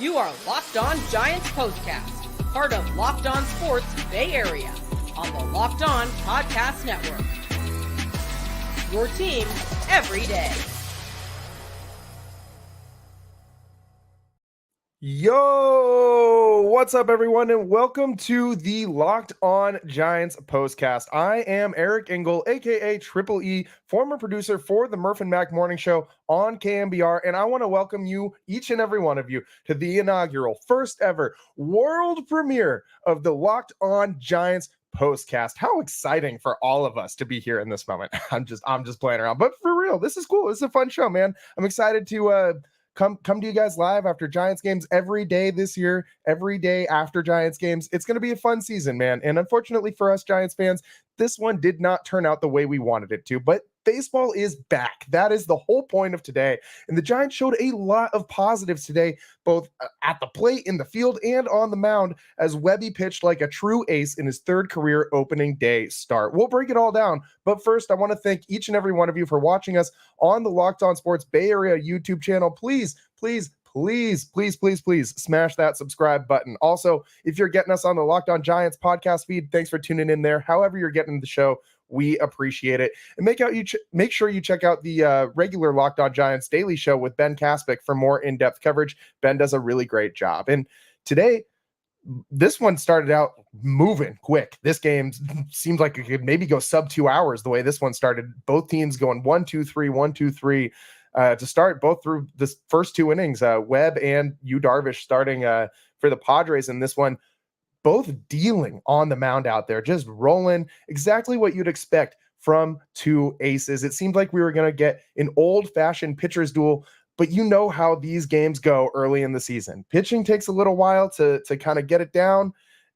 You are Locked On Giants Postcast, part of Locked On Sports Bay Area, on the Locked On Podcast Network. Your team every day. Yo, what's up, everyone, and welcome to the Locked On Giants Postcast. I am Eric Engel, aka Triple E, former producer for the Murph and Mac Morning Show on KMBR, and I want to welcome you, each and every one of you, to the inaugural, first ever world premiere of the Locked On Giants Postcast. How exciting for all of us to be here in this moment. I'm just playing around, but for real, this is cool. This is a fun show, man. I'm excited to come to you guys live after Giants games every day this year, every day after Giants games. It's going to be a fun season, man. And unfortunately for us Giants fans, this one did not turn out the way we wanted it to, but baseball is back. That is the whole point of today. And the Giants showed a lot of positives today, both at the plate, in the field, and on the mound, as Webby pitched like a true ace in his third career opening day start. We'll break it all down. But first, I want to thank each and every one of you for watching us on the Locked On Sports Bay Area YouTube channel. Please smash that subscribe button. Also, if you're getting us on the Locked On Giants podcast feed, thanks for tuning in there. However you're getting the show, we appreciate it. And make sure you check out the regular Locked On Giants daily show with Ben Kaspick for more in-depth coverage. Ben does a really great job. And today, this one started out moving quick. This game seems like it could maybe go sub 2 hours the way this one started. Both teams going 1-2-3, 1-2-3 to start, both through this first two innings. Webb and Yu Darvish starting for the Padres in this one, both dealing on the mound out there, just rolling, exactly what you'd expect from two aces. It seemed like we were going to get an old-fashioned pitcher's duel, but you know how these games go early in the season. Pitching takes a little while to kind of get it down,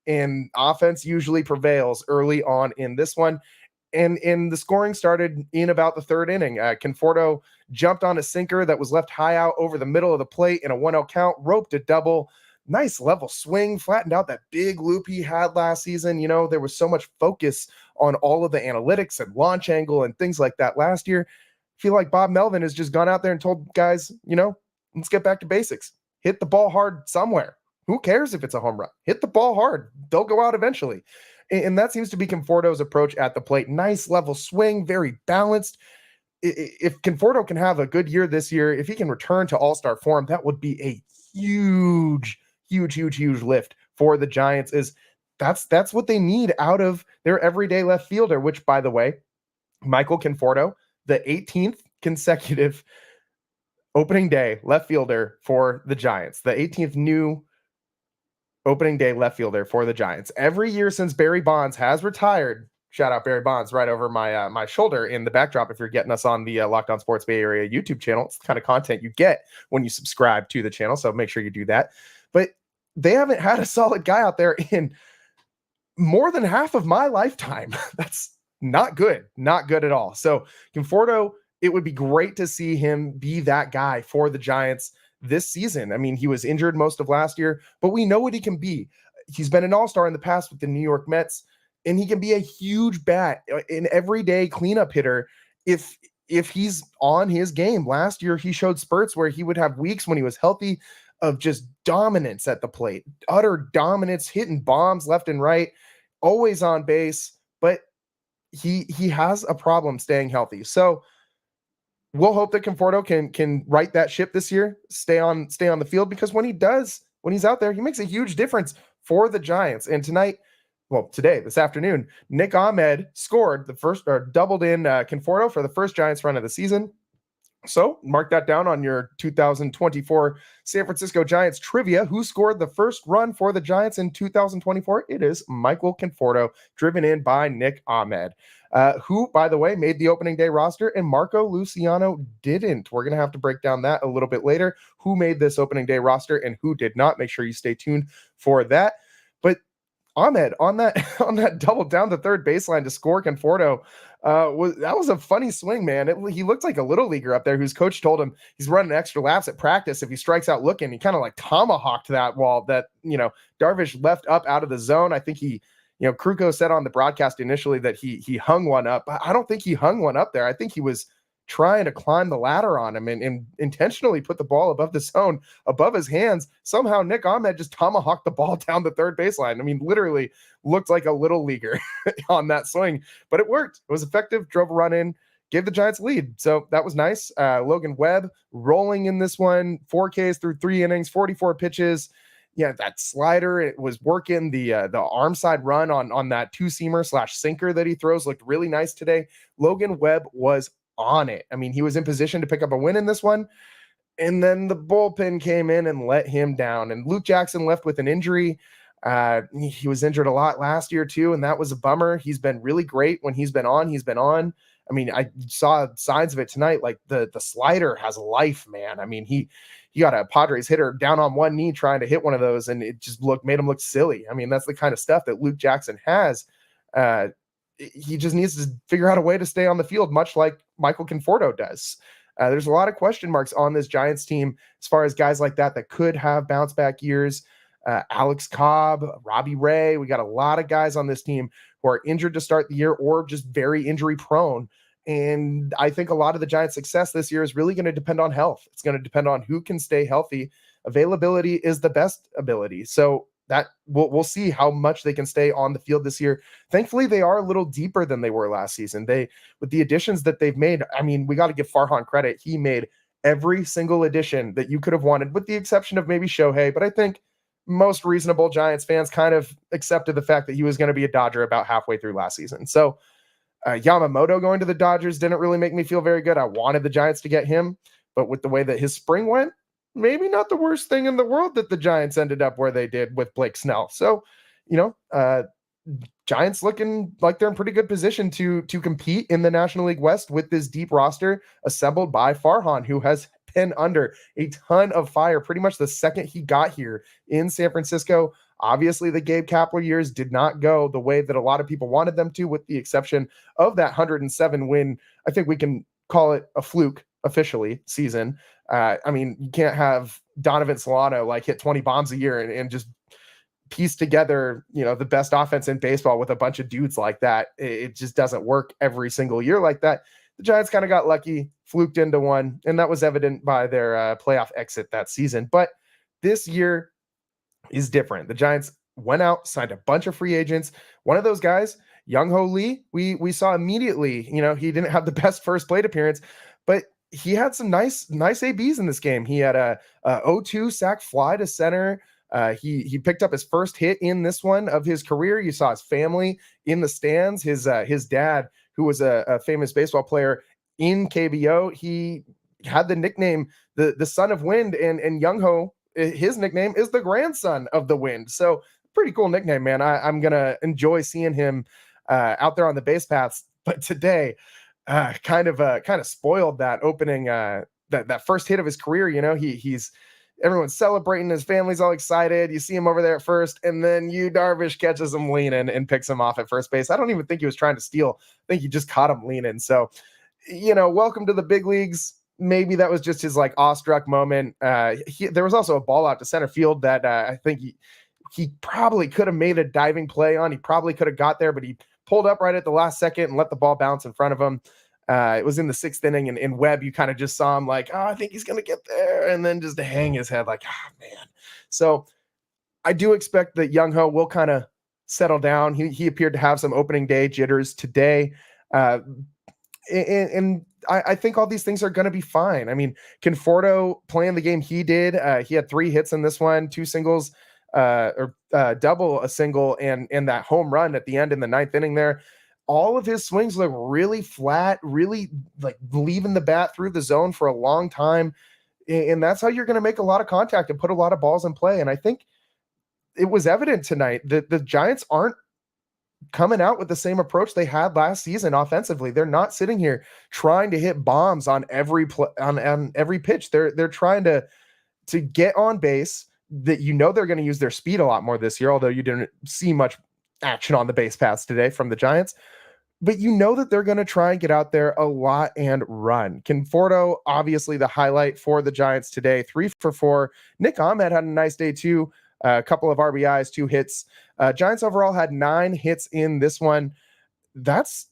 and offense usually prevails early on in this one. And the scoring started in about the third inning. Conforto jumped on a sinker that was left high out over the middle of the plate in a 1-0 count, roped a double. Nice level swing, flattened out that big loop he had last season. You know, there was so much focus on all of the analytics and launch angle and things like that last year. I feel like Bob Melvin has just gone out there and told guys, you know, let's get back to basics. Hit the ball hard somewhere. Who cares if it's a home run? Hit the ball hard. They'll go out eventually. And that seems to be Conforto's approach at the plate. Nice level swing, very balanced. If Conforto can have a good year this year, if he can return to all-star form, that would be a huge lift for the Giants. That's what they need out of their everyday left fielder, which, by the way, Michael Conforto, the 18th consecutive opening day left fielder for the Giants, the 18th new opening day left fielder for the Giants. Every year since Barry Bonds has retired, shout out Barry Bonds right over my shoulder in the backdrop if you're getting us on the Locked On Sports Bay Area YouTube channel. It's the kind of content you get when you subscribe to the channel, so make sure you do that. But they haven't had a solid guy out there in more than half of my lifetime. That's not good at all. So Conforto, it would be great to see him be that guy for the Giants this season. I mean, he was injured most of last year, but we know what he can be. He's been an all-star in the past with the New York Mets, and he can be a huge bat, an everyday cleanup hitter if he's on his game. Last year, he showed spurts where he would have weeks when he was healthy of just dominance at the plate, utter dominance, hitting bombs left and right, always on base, but he has a problem staying healthy. So we'll hope that Conforto can right that ship this year, stay on the field, because when he's out there, he makes a huge difference for the Giants. And this afternoon, Nick Ahmed scored the first, or doubled in Conforto for the first Giants run of the season. So mark that down on your 2024 San Francisco Giants trivia. Who scored the first run for the Giants in 2024? It is Michael Conforto, driven in by Nick Ahmed, who, by the way, made the opening day roster, and Marco Luciano didn't. We're going to have to break down that a little bit later, who made this opening day roster and who did not. Make sure you stay tuned for that. But Ahmed on that double down the third baseline to score Conforto, was a funny swing, man. He looked like a little leaguer up there whose coach told him he's running extra laps at practice if he strikes out looking. He kind of like tomahawked that wall that, Darvish left up out of the zone. I think Kruko said on the broadcast initially that he hung one up. I don't think he hung one up there. I think he was trying to climb the ladder on him and intentionally put the ball above the zone, above his hands. Somehow Nick Ahmed just tomahawked the ball down the third baseline. I mean, literally looked like a little leaguer on that swing, but it worked. It was effective, drove a run in, gave the Giants lead. So that was nice. Logan Webb rolling in this one, 4 Ks through 3 innings, 44 pitches. Yeah, that slider, it was working. The arm side run on that 2-seamer / sinker that he throws looked really nice today. Logan Webb was on it. I mean, he was in position to pick up a win in this one. And then the bullpen came in and let him down. And Luke Jackson left with an injury. He was injured a lot last year too, and that was a bummer. He's been really great when he's been on. I mean, I saw signs of it tonight. Like the slider has life, man. I mean, he got a Padres hitter down on one knee trying to hit one of those, and it just made him look silly. I mean, that's the kind of stuff that Luke Jackson has. He just needs to figure out a way to stay on the field, much like Michael Conforto does. There's a lot of question marks on this Giants team as far as guys like that could have bounce back years. Alex Cobb, Robbie Ray. We got a lot of guys on this team who are injured to start the year or just very injury prone. And I think a lot of the Giants' success this year is really going to depend on health. It's going to depend on who can stay healthy. Availability is the best ability. So that we'll see how much they can stay on the field this year. Thankfully, they are a little deeper than they were last season. With the additions that they've made, I mean, we got to give Farhan credit. He made every single addition that you could have wanted, with the exception of maybe Shohei. But I think most reasonable Giants fans kind of accepted the fact that he was going to be a Dodger about halfway through last season. So Yamamoto going to the Dodgers didn't really make me feel very good. I wanted the Giants to get him, but with the way that his spring went, maybe not the worst thing in the world that the Giants ended up where they did with Blake Snell. So, Giants looking like they're in pretty good position to compete in the National League West with this deep roster assembled by Farhan, who has been under a ton of fire pretty much the second he got here in San Francisco. Obviously, the Gabe Kapler years did not go the way that a lot of people wanted them to, with the exception of that 107 win. I think we can call it a fluke officially season. I mean, you can't have Donovan Solano hit 20 bombs a year and just piece together, the best offense in baseball with a bunch of dudes like that. It just doesn't work every single year like that. The Giants kind of got lucky, fluked into one, and that was evident by their playoff exit that season. But this year is different. The Giants went out, signed a bunch of free agents. One of those guys, Young-Ho Lee, we saw immediately, he didn't have the best first plate appearance, but he had some nice ABs in this game. He had a 0-2 sac fly to center. He picked up his first hit in this one of his career. You saw his family in the stands. His dad, who was a famous baseball player in KBO, he had the nickname the Son of Wind, and Young-Ho, his nickname is the Grandson of the Wind. So pretty cool nickname, man. I'm gonna enjoy seeing him out there on the base paths. But today, kind of spoiled that opening that first hit of his career. He's everyone's celebrating, his family's all excited. You see him over there at first, and then Yu Darvish catches him leaning and picks him off at first base. I don't even think he was trying to steal. I think he just caught him leaning. So, welcome to the big leagues. Maybe that was just his awestruck moment. There was also a ball out to center field that I think he probably could have made a diving play on. He probably could have got there, but he pulled up right at the last second and let the ball bounce in front of him. It was in the 6th inning, and in Webb, you kind of just saw him I think he's going to get there, and then just to hang his head man. So I do expect that Young-Ho will kind of settle down. He appeared to have some opening day jitters today. And I think all these things are going to be fine. I mean, Conforto playing the game he did, he had 3 hits in this one, 2 singles, double, a single, and that home run at the end in the 9th inning there. All of his swings look really flat, really leaving the bat through the zone for a long time. And that's how you're going to make a lot of contact and put a lot of balls in play. And I think it was evident tonight that the Giants aren't coming out with the same approach they had last season offensively. They're not sitting here trying to hit bombs on every on every pitch. They're trying to get on base. That they're going to use their speed a lot more this year, although you didn't see much action on the base paths today from the Giants. But that they're going to try and get out there a lot and run. Conforto, obviously the highlight for the Giants today, 3 for 4. Nick Ahmed had a nice day too. A couple of RBIs, 2 hits. Giants overall had 9 hits in this one. That's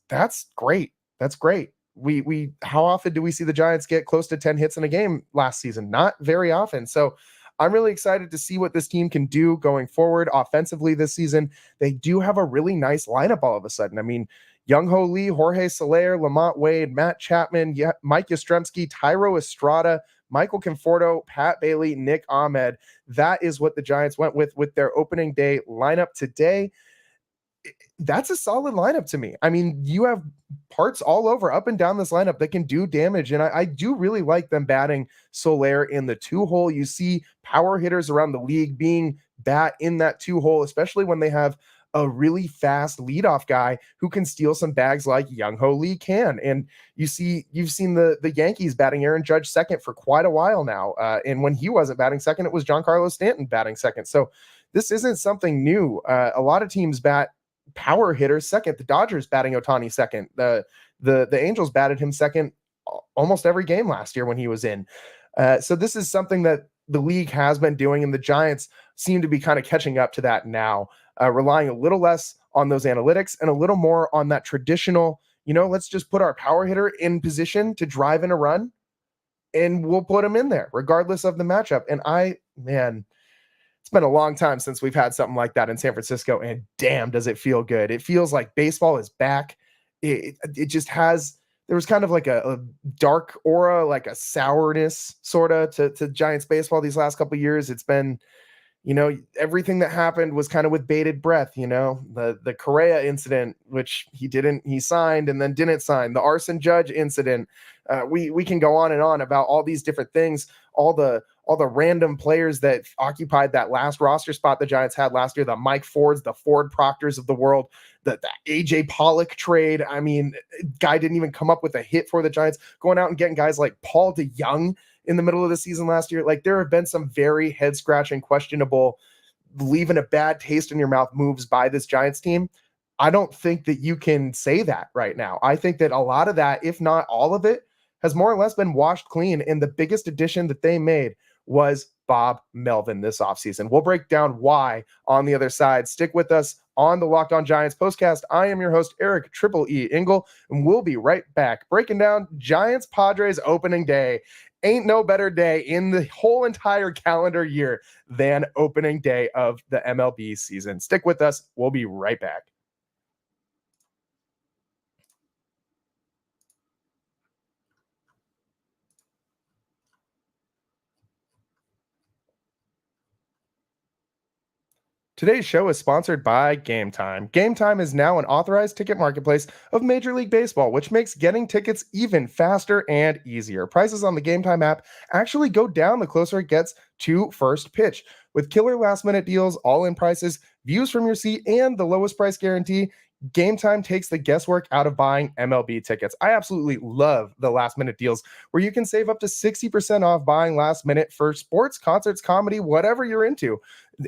great. That's great. We how often do we see the Giants get close to 10 hits in a game last season? Not very often. So I'm really excited to see what this team can do going forward offensively this season. They do have a really nice lineup all of a sudden. I mean, Young-Ho Lee, Jorge Soler, Lamont Wade, Matt Chapman, Mike Yastrzemski, Tyro Estrada, Michael Conforto, Pat Bailey, Nick Ahmed. That is what the Giants went with their opening day lineup today. That's a solid lineup to me. I mean, you have parts all over up and down this lineup that can do damage. And I do really like them batting Soler in the 2-hole. You see power hitters around the league being bat in that 2-hole, especially when they have a really fast leadoff guy who can steal some bags like Young-Ho Lee can. And you've seen the Yankees batting Aaron Judge second for quite a while now. And when he wasn't batting second, it was Giancarlo Stanton batting second. So this isn't something new. A lot of teams bat power hitters second. The Dodgers batting Ohtani second. The Angels batted him second almost every game last year when he was in. So this is something that the league has been doing, and the Giants seem to be kind of catching up to that now, relying a little less on those analytics and a little more on that traditional, let's just put our power hitter in position to drive in a run, and we'll put him in there regardless of the matchup. And it's been a long time since we've had something like that in San Francisco, and damn, does it feel good. It feels like baseball is back. It just has, there was kind of like a dark aura, like a sourness sort of to Giants baseball these last couple of years. It's been, everything that happened was kind of with bated breath, the Correa incident, which he signed and then didn't sign, the Arson Judge incident. We can go on and on about all these different things, all the random players that occupied that last roster spot the Giants had last year, the Mike Fords, the Ford Proctors of the world, the AJ Pollock trade. I mean, guy didn't even come up with a hit for the Giants, going out and getting guys like Paul DeYoung in the middle of the season last year. Like, there have been some very head scratching, questionable, leaving a bad taste in your mouth moves by this Giants team. I don't think that you can say that right now. I think that a lot of that, if not all of it, has more or less been washed clean. And the biggest addition that they made was Bob Melvin this offseason. We'll break down why on the other side. Stick with us on the Locked On Giants postcast. I am your host, Eric Triple E Engel, and we'll be right back breaking down Giants Padres opening day. Ain't no better day in the whole entire calendar year than opening day of the MLB season. Stick with us. We'll be right back. Today's show is sponsored by Gametime. Gametime is now an authorized ticket marketplace of Major League Baseball, which makes getting tickets even faster and easier. Prices on the Gametime app actually go down the closer it gets to first pitch. With killer last-minute deals, all-in prices, views from your seat, and the lowest price guarantee, Gametime takes the guesswork out of buying MLB tickets. I absolutely love the last-minute deals where you can save up to 60% off buying last minute for sports, concerts, comedy, whatever you're into.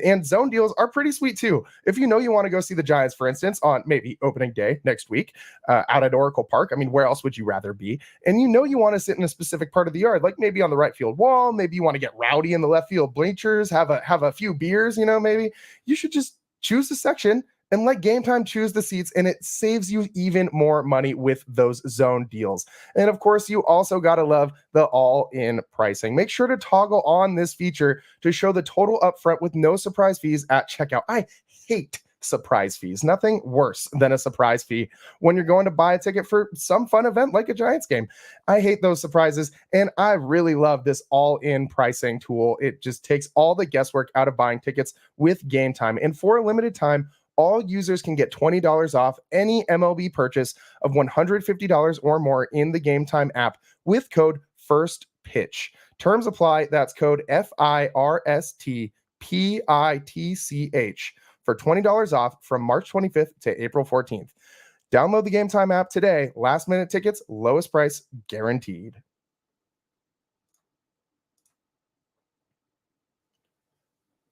And zone deals are pretty sweet too. If you want to go see the Giants, for instance, on maybe opening day next week out at Oracle Park, I mean, where else would you rather be? And you want to sit in a specific part of the yard, like maybe on the right field wall, maybe you want to get rowdy in the left field bleachers, have a few beers, maybe you should just choose a section and let Gametime choose the seats, and it saves you even more money with those zone deals. And of course, you also got to love the all-in pricing. Make sure to toggle on this feature to show the total upfront with no surprise fees at checkout. I hate surprise fees. Nothing worse than a surprise fee when you're going to buy a ticket for some fun event like a Giants game. I hate those surprises, and I really love this all-in pricing tool. It just takes all the guesswork out of buying tickets with Gametime. And for a limited time, all users can get $20 off any MLB purchase of $150 or more in the Gametime app with code FIRSTPITCH. Terms apply. That's code FIRSTPITCH for $20 off from March 25th to April 14th. Download the Gametime app today. Last minute tickets, lowest price guaranteed.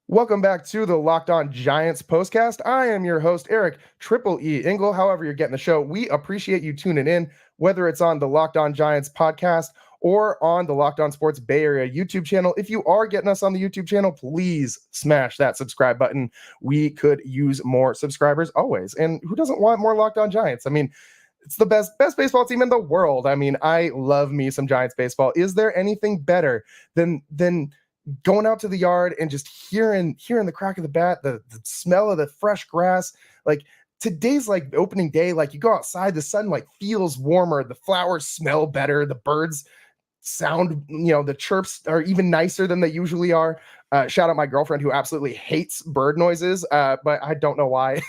Welcome back to the Locked On Giants postcast. I am your host, Eric Triple E Engel. However you're getting the show, we appreciate you tuning in, whether it's on the Locked On Giants podcast or on the Locked On Sports Bay Area YouTube channel. If you are getting us on the YouTube channel, please smash that subscribe button. We could use more subscribers always. And who doesn't want more Locked On Giants? I mean, it's the best baseball team in the world. I mean, I love me some Giants baseball. Is there anything better than going out to the yard and just hearing the crack of the bat, the smell of the fresh grass? Like, today's like opening day, like you go outside, the sun like feels warmer, the flowers smell better, the birds sound, the chirps are even nicer than they usually are. Shout out my girlfriend who absolutely hates bird noises, but I don't know why.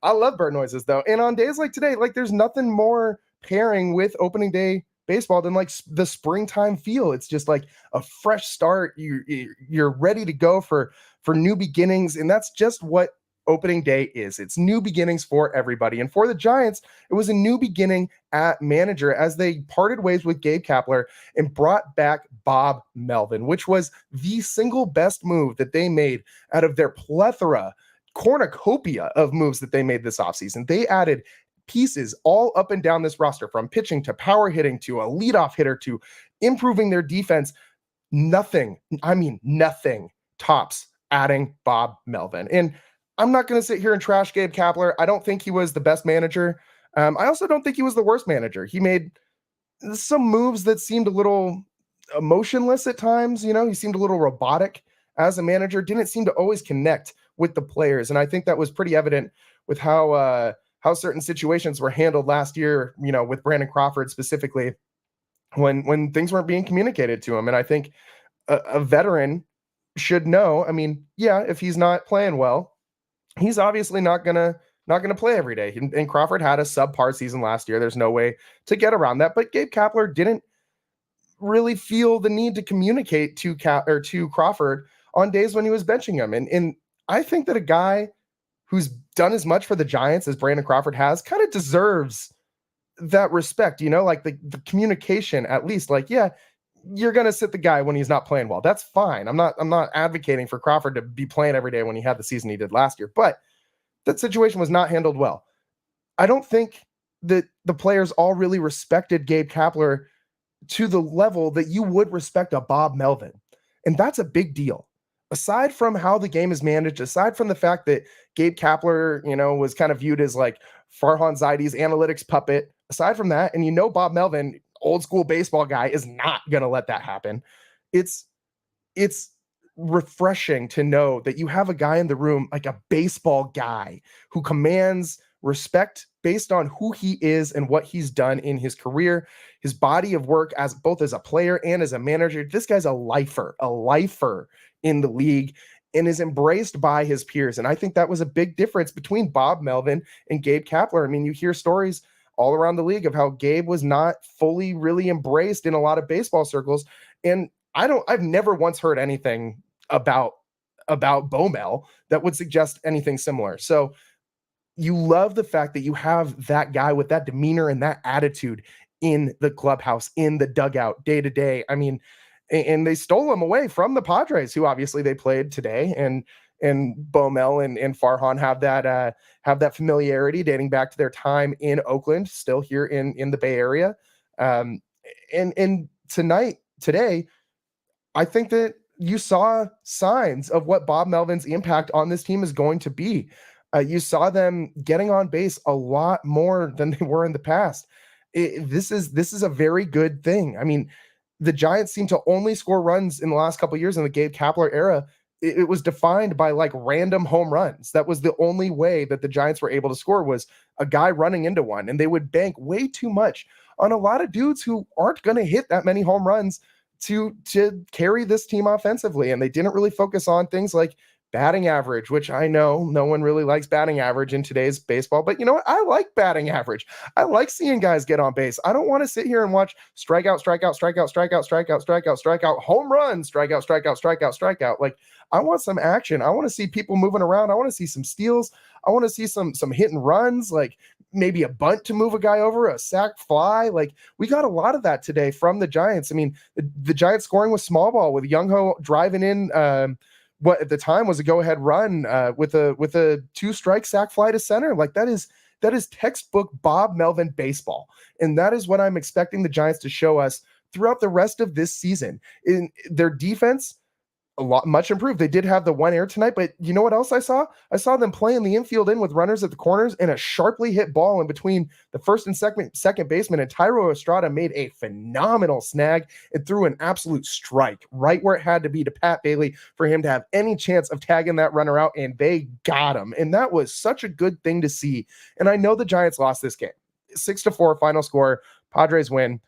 I love bird noises though. And on days like today, like there's nothing more pairing with opening day baseball than like the springtime feel. It's just like a fresh start. You're ready to go for new beginnings. And that's just what opening day is. It's new beginnings for everybody. And for the Giants, it was a new beginning at manager as they parted ways with Gabe Kapler and brought back Bob Melvin, which was the single best move that they made out of their cornucopia of moves that they made this offseason. They added pieces all up and down this roster, from pitching to power hitting to a leadoff hitter to improving their defense. Nothing tops adding Bob Melvin. And I'm not going to sit here and trash Gabe Kapler. I don't think he was the best manager. I also don't think he was the worst manager. He made some moves that seemed a little emotionless at times. He seemed a little robotic as a manager, didn't seem to always connect with the players. And I think that was pretty evident with how certain situations were handled last year, with Brandon Crawford specifically, when things weren't being communicated to him. And I think a veteran should know, if he's not playing well, he's obviously not gonna play every day. And Crawford had a subpar season last year. There's no way to get around that. But Gabe Kapler didn't really feel the need to communicate to Crawford on days when he was benching him. And I think that a guy who's done as much for the Giants as Brandon Crawford has kind of deserves that respect. Like the communication, at least. Like, yeah, you're going to sit the guy when he's not playing well. That's fine. I'm not advocating for Crawford to be playing every day when he had the season he did last year, but that situation was not handled well. I don't think that the players all really respected Gabe Kapler to the level that you would respect a Bob Melvin. And that's a big deal. Aside from how the game is managed, aside from the fact that Gabe Kapler, was kind of viewed as like Farhan Zaidi's analytics puppet, aside from that, and Bob Melvin, old school baseball guy, is not going to let that happen. It's refreshing to know that you have a guy in the room, like a baseball guy, who commands respect based on who he is and what he's done in his career, his body of work as both as a player and as a manager. This guy's a lifer in the league and is embraced by his peers. And I think that was a big difference between Bob Melvin and Gabe Kapler. You hear stories all around the league of how Gabe was not fully really embraced in a lot of baseball circles. And I've never once heard anything about Bomel that would suggest anything similar. So you love the fact that you have that guy with that demeanor and that attitude in the clubhouse, in the dugout, day to day. And they stole him away from the Padres, who obviously they played today. And Bomel and Farhan have that familiarity dating back to their time in Oakland, still here in the Bay Area. And today, I think that you saw signs of what Bob Melvin's impact on this team is going to be. You saw them getting on base a lot more than they were in the past. This is a very good thing. The Giants seem to only score runs in the last couple of years in the Gabe Kapler era. It was defined by like random home runs. That was the only way that the Giants were able to score, was a guy running into one, and they would bank way too much on a lot of dudes who aren't going to hit that many home runs to carry this team offensively. And they didn't really focus on things like batting average, which I know no one really likes batting average in today's baseball, but you know what? I like batting average. I like seeing guys get on base. I don't want to sit here and watch strikeout, home run, strikeout. Like, I want some action. I want to see people moving around. I want to see some steals. I want to see some hit and runs, like maybe a bunt to move a guy over, a sac fly. Like, we got a lot of that today from the Giants. The Giants scoring with small ball, with Young Ho driving in what at the time was a go-ahead run with a 2-strike sac fly to center. Like, that is textbook Bob Melvin baseball. And that is what I'm expecting the Giants to show us throughout the rest of this season. In their defense, much improved. They did have the one error tonight, but you know what else I saw? I saw them playing the infield in with runners at the corners and a sharply hit ball in between the first and second baseman, and Tyro Estrada made a phenomenal snag and threw an absolute strike right where it had to be to Pat Bailey for him to have any chance of tagging that runner out, and they got him. And that was such a good thing to see. And I know the Giants lost this game. 6-4 final score. Padres win.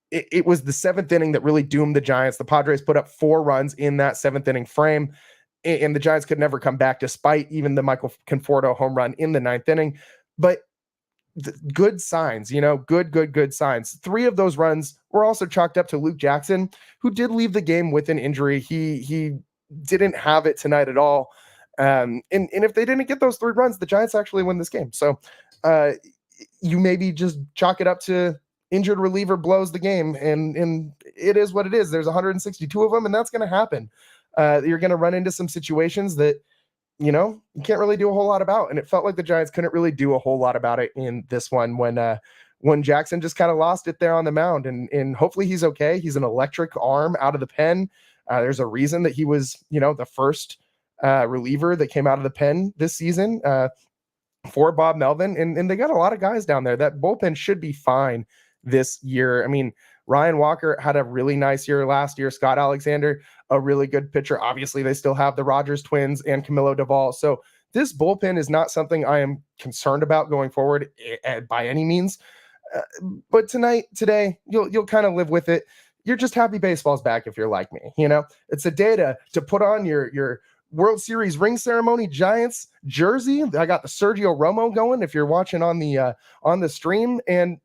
It was the seventh inning that really doomed the Giants. The Padres put up 4 runs in that seventh inning frame, and the Giants could never come back despite even the Michael Conforto home run in the ninth inning. But good signs, good signs. 3 of those runs were also chalked up to Luke Jackson, who did leave the game with an injury. He didn't have it tonight at all. And if they didn't get those 3 runs, the Giants actually win this game. So you maybe just chalk it up to injured reliever blows the game, and it is what it is. There's 162 of them, and that's going to happen. You're going to run into some situations that, you can't really do a whole lot about, and it felt like the Giants couldn't really do a whole lot about it in this one when Jackson just kind of lost it there on the mound, and hopefully he's okay. He's an electric arm out of the pen. There's a reason that he was, the first reliever that came out of the pen this season for Bob Melvin, and they got a lot of guys down there. That bullpen should be fine this year. I mean, Ryan Walker had a really nice year last year. Scott Alexander, a really good pitcher. Obviously, they still have the Rogers twins and Camilo Duvall. So this bullpen is not something I am concerned about going forward by any means. But today, you'll kind of live with it. You're just happy baseball's back if you're like me. It's a day to put on your World Series ring ceremony Giants jersey. I got the Sergio Romo going if you're watching on the stream, and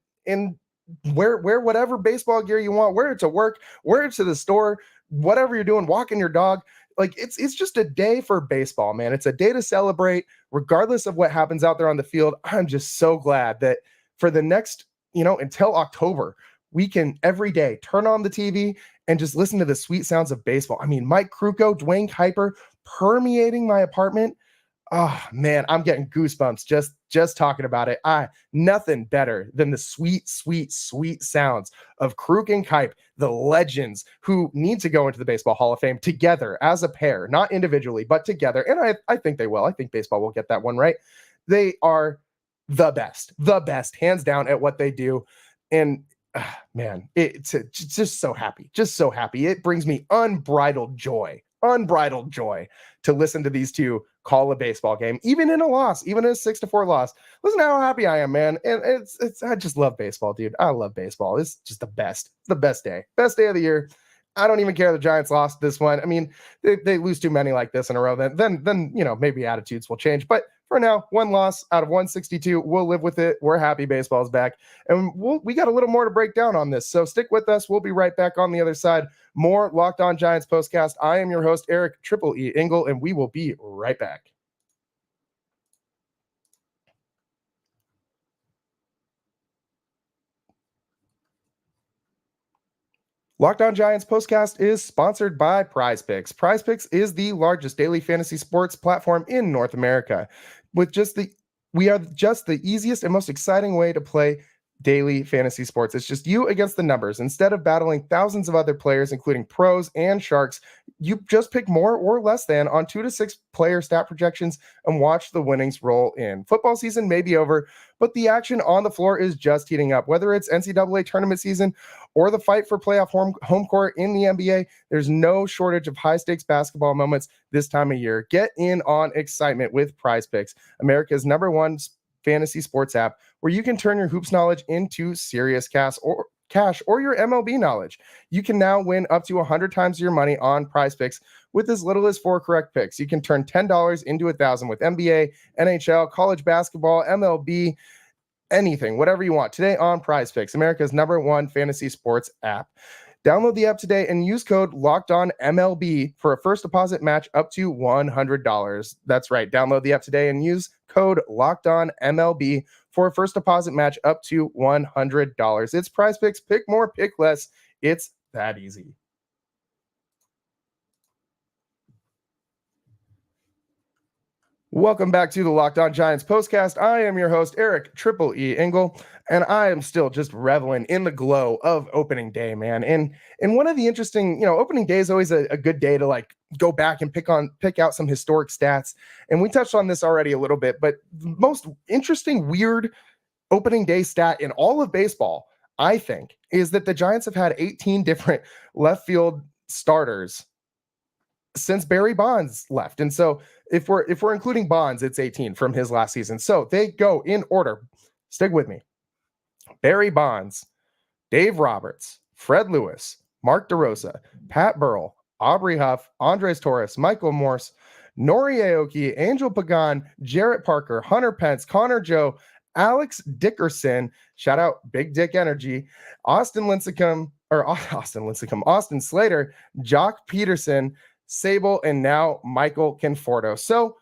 wear whatever baseball gear you want, wear it to work, wear it to the store, whatever you're doing, walking your dog. Like it's just a day for baseball, man. It's a day to celebrate regardless of what happens out there on the field. I'm just so glad that for the next, until October, we can every day turn on the TV and just listen to the sweet sounds of baseball. I mean, Mike Krukow, Dwayne Kuiper permeating my apartment. Oh man, I'm getting goosebumps just talking about it. Nothing better than the sweet, sweet, sweet sounds of Kruk and Kipe, the legends who need to go into the Baseball Hall of Fame together as a pair, not individually, but together. And I think they will. I think baseball will get that one right. They are the best, hands down at what they do. And man, it's just so happy, It brings me unbridled joy to listen to these two call a baseball game, even in a loss, even in a 6-4 loss. Listen to how happy I am, man. And I just love baseball, dude. I love baseball. It's just the best. It's the best day of the year. I don't even care the Giants lost this one. I mean, they lose too many like this in a row. Then maybe attitudes will change. But for now, 1 loss out of 162. We'll live with it. We're happy baseball's back. And we got a little more to break down on this. So stick with us. We'll be right back on the other side. More Locked On Giants postcast. I am your host, Eric Triple E Engel, and we will be right back. Locked On Giants postcast is sponsored by PrizePicks. PrizePicks is the largest daily fantasy sports platform in North America. We are just the easiest and most exciting way to play daily fantasy sports. It's just you against the numbers. Instead of battling thousands of other players, including pros and sharks, you just pick more or less than on 2 to 6 player stat projections and watch the winnings roll in. Football season may be over, but the action on the floor is just heating up. Whether it's NCAA tournament season or the fight for playoff home court in the NBA, there's no shortage of high-stakes basketball moments this time of year. Get in on excitement with PrizePicks, America's #1 fantasy sports app, where you can turn your hoops knowledge into serious cash or your MLB knowledge. You can now win up to 100 times your money on PrizePicks with as little as 4 correct picks. You can turn $10 into $1,000 with NBA, NHL, college basketball, MLB, anything, whatever you want. Today on PrizePicks, America's #1 fantasy sports app. Download the app today and use code LOCKEDONMLB for a first deposit match up to $100. That's right. Download the app today and use code LOCKEDONMLB for a first deposit match up to $100. It's PrizePicks. Pick more, pick less. It's that easy. Welcome back to the Locked On Giants postcast. I am your host, Eric Triple E Engel, and I am still just reveling in the glow of opening day, man. And one of the interesting, opening day is always a good day to like go back and pick out some historic stats. And we touched on this already a little bit, but the most interesting, weird opening day stat in all of baseball, I think, is that the Giants have had 18 different left field starters since Barry Bonds left. And so if we're including Bonds, it's 18 from his last season. So they go in order. Stick with me. Barry Bonds, Dave Roberts, Fred Lewis, Mark DeRosa, Pat Burrell, Aubrey Huff, Andres Torres, Michael Morse, Nori Aoki, Angel Pagan, Jarrett Parker, Hunter Pence, Connor Joe, Alex Dickerson, shout out Big Dick Energy, Austin Slater, Jock Peterson, Sable, and now Michael Conforto. So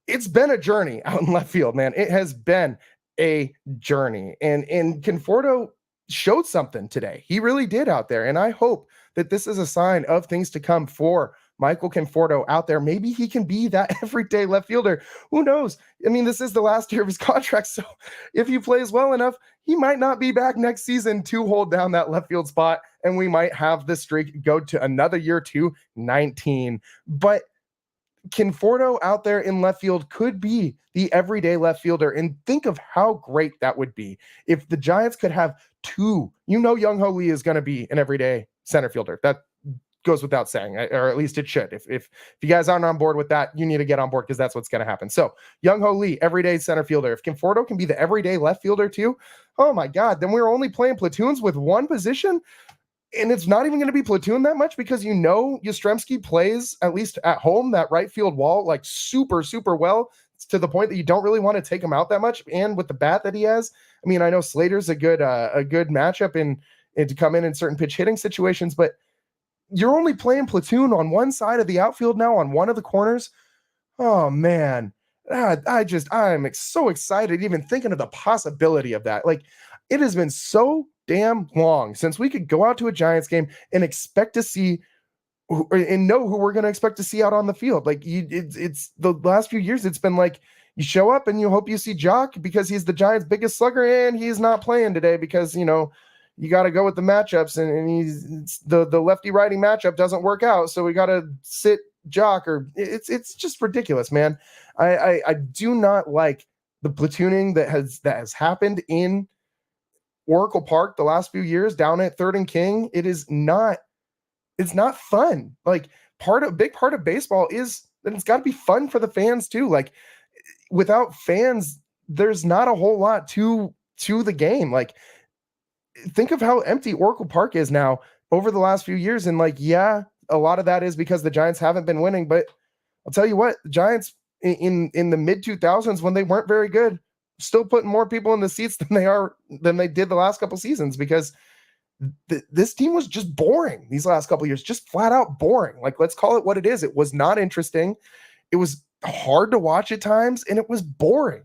it's been a journey out in left field, man. It has been a journey. And Conforto showed something today. He really did out there. And I hope that this is a sign of things to come for Michael Conforto out there. Maybe he can be that everyday left fielder. Who knows? I mean, this is the last year of his contract. So if he plays well enough, he might not be back next season to hold down that left field spot. And we might have the streak go to another year to 19. But Conforto out there in left field could be the everyday left fielder. And think of how great that would be if the Giants could have two. Young Ho Lee is going to be an everyday center fielder. That goes without saying, or at least it should. If you guys aren't on board with that, you need to get on board because that's what's going to happen. So Young Ho Lee, everyday center fielder. If Conforto can be the everyday left fielder too, oh my God, then we're only playing platoons with one position. And it's not even going to be platoon that much because Yastrzemski plays, at least at home, that right field wall like super, super well. It's to the point that you don't really want to take him out that much. And with the bat that he has, I mean, I know Slater's a good matchup and to come in certain pitch hitting situations, but you're only playing platoon on one side of the outfield now, on one of the corners. Oh man, I'm so excited even thinking of the possibility of that. Like, it has been so damn long since we could go out to a Giants game and expect to see and know who we're going to expect to see out on the field. Like, it's the last few years, it's been like you show up and you hope you see Jock because he's the Giants' biggest slugger, and he's not playing today because you got to go with the matchups, and he's the lefty righty matchup doesn't work out, so we got to sit Jock. Or it's just ridiculous, man. I do not like the platooning that has happened in Oracle Park the last few years down at 3rd and King. It's not fun. Like, big part of baseball is that it's got to be fun for the fans too. Like, without fans, there's not a whole lot to the game. Like, think of how empty Oracle Park is now over the last few years. And like, yeah, a lot of that is because the Giants haven't been winning, but I'll tell you what, the Giants in the mid 2000s, when they weren't very good, still putting more people in the seats than they did the last couple seasons, because this team was just boring these last couple years, just flat out boring. Like, let's call it what it is. It was not interesting. It was hard to watch at times, and it was boring.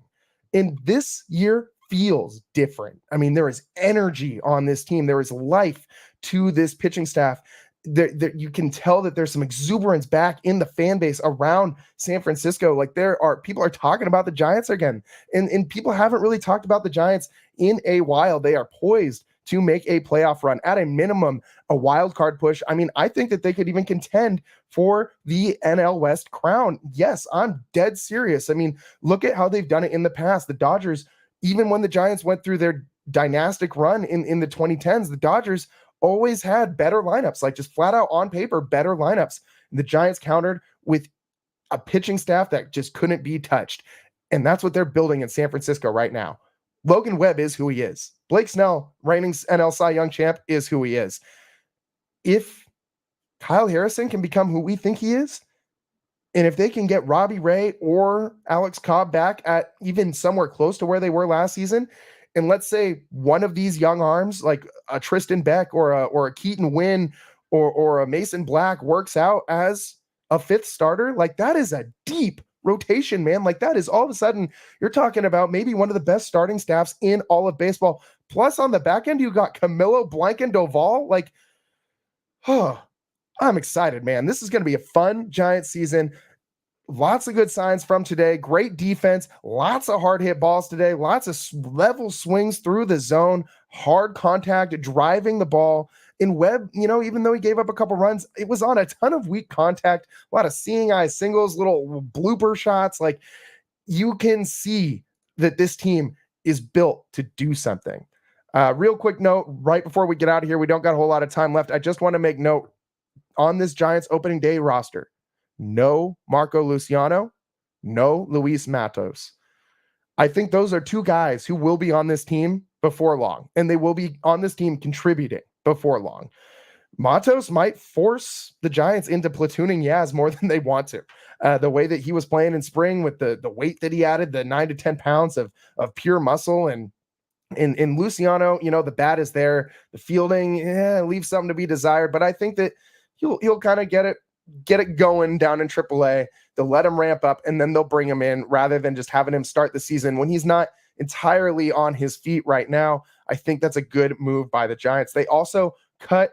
And this year feels different. I mean, there is energy on this team. There is life to this pitching staff. There, you can tell that there's some exuberance back in the fan base around San Francisco. Like, people are talking about the Giants again, and people haven't really talked about the Giants in a while. They are poised to make a playoff run, at a minimum, a wild card push. I mean, I think that they could even contend for the NL West crown. Yes, I'm dead serious. I mean, look at how they've done it in the past. The Dodgers, even when the Giants went through their dynastic run in the 2010s, the Dodgers always had better lineups, like just flat out on paper, better lineups. And the Giants countered with a pitching staff that just couldn't be touched. And that's what they're building in San Francisco right now. Logan Webb is who he is. Blake Snell, reigning NL Cy Young champ, is who he is. If Kyle Harrison can become who we think he is, and if they can get Robbie Ray or Alex Cobb back at even somewhere close to where they were last season, and let's say one of these young arms, like a Tristan Beck or a Keaton Wynn or a Mason Black, works out as a 5th starter, like, that is a deep rotation, man. Like, that is all of a sudden, you're talking about maybe one of the best starting staffs in all of baseball. Plus, on the back end, you got Camilo Blankendoval. Like, I'm excited, man. This is going to be a fun Giants season. lots of good signs from today. Great defense, lots of hard hit balls today, lots of level swings through the zone, hard contact, driving the ball. In Webb, even though he gave up a couple runs, it was on a ton of weak contact, a lot of seeing eye singles, little blooper shots. Like, you can see that this team is built to do something. Real quick note, right before we get out of here, we don't got a whole lot of time left. I just want to make note on this Giants opening day roster. No Marco Luciano, no Luis Matos. I think those are two guys who will be on this team before long, and they will be on this team contributing before long. Matos might force the Giants into platooning Yaz more than they want to. The way that he was playing in spring with the weight that he added, the 9 to 10 pounds of pure muscle, and in Luciano, the bat is there, the fielding leaves something to be desired, but I think that he'll kind of get it going down in AAA. They'll let him ramp up, and then they'll bring him in rather than just having him start the season when he's not entirely on his feet right now. I think that's a good move by the Giants. They also cut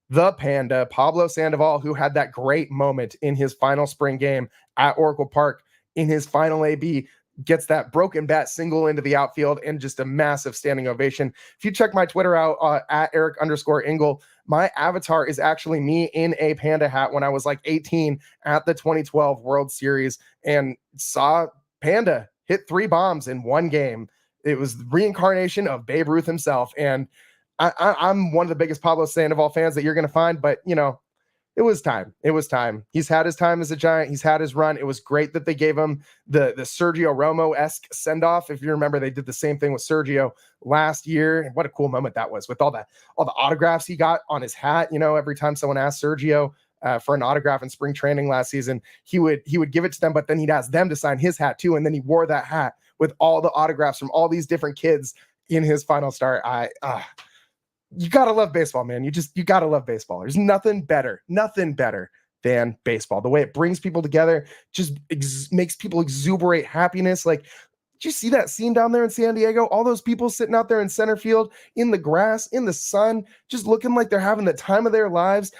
the Panda, Pablo Sandoval, who had that great moment in his final spring game at Oracle Park in his final AB, gets that broken bat single into the outfield and just a massive standing ovation. If you check my Twitter out at Eric_Engel, my avatar is actually me in a Panda hat when I was like 18 at the 2012 World Series and saw Panda hit 3 bombs in one game. It was the reincarnation of Babe Ruth himself. And I'm one of the biggest Pablo Sandoval fans that you're going to find, but it was time. It was time. He's had his time as a Giant. He's had his run. It was great that they gave him the Sergio Romo-esque send-off. If you remember, they did the same thing with Sergio last year. And what a cool moment that was with all the autographs he got on his hat. Every time someone asked Sergio for an autograph in spring training last season, he would give it to them, but then he'd ask them to sign his hat too. And then he wore that hat with all the autographs from all these different kids in his final start. You got to love baseball, man. You got to love baseball. There's nothing better than baseball. The way it brings people together just makes people exuberate happiness. Like, did you see that scene down there in San Diego? All those people sitting out there in center field, in the grass, in the sun, just looking like they're having the time of their lives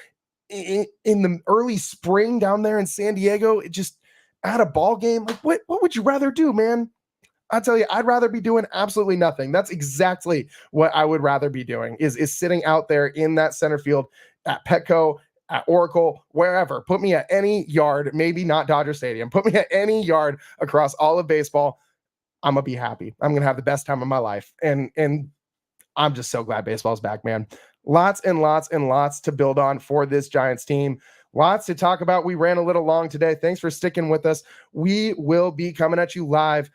in the early spring down there in San Diego. It just at a ball game. Like, what would you rather do, man? I'll tell you, I'd rather be doing absolutely nothing. That's exactly what I would rather be doing is sitting out there in that center field at Petco, at Oracle, wherever. Put me at any yard, maybe not Dodger Stadium. Put me at any yard across all of baseball. I'm going to be happy. I'm going to have the best time of my life. And I'm just so glad baseball's back, man. Lots and lots and lots to build on for this Giants team. Lots to talk about. We ran a little long today. Thanks for sticking with us. We will be coming at you live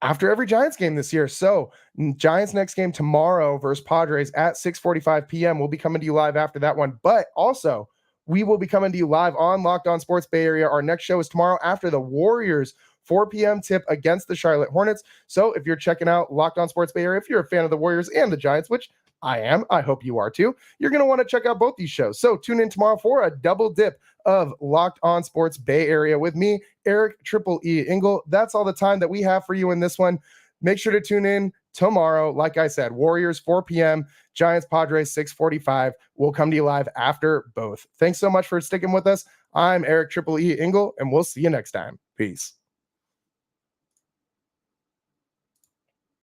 after every Giants game this year. So Giants next game tomorrow versus Padres at 6:45 p.m. We'll be coming to you live after that one. But also, we will be coming to you live on Locked On Sports Bay Area. Our next show is tomorrow after the Warriors 4 p.m. tip against the Charlotte Hornets. So if you're checking out Locked On Sports Bay Area, if you're a fan of the Warriors and the Giants, which I am, I hope you are too, you're going to want to check out both these shows. So tune in tomorrow for a double dip of Locked On Sports Bay Area with me, Eric Engel. That's all the time that we have for you in this one. Make sure to tune in tomorrow. Like I said, Warriors 4 p.m., Giants Padres 6:45. We'll come to you live after both. Thanks so much for sticking with us. I'm Eric Engel, and we'll see you next time. Peace.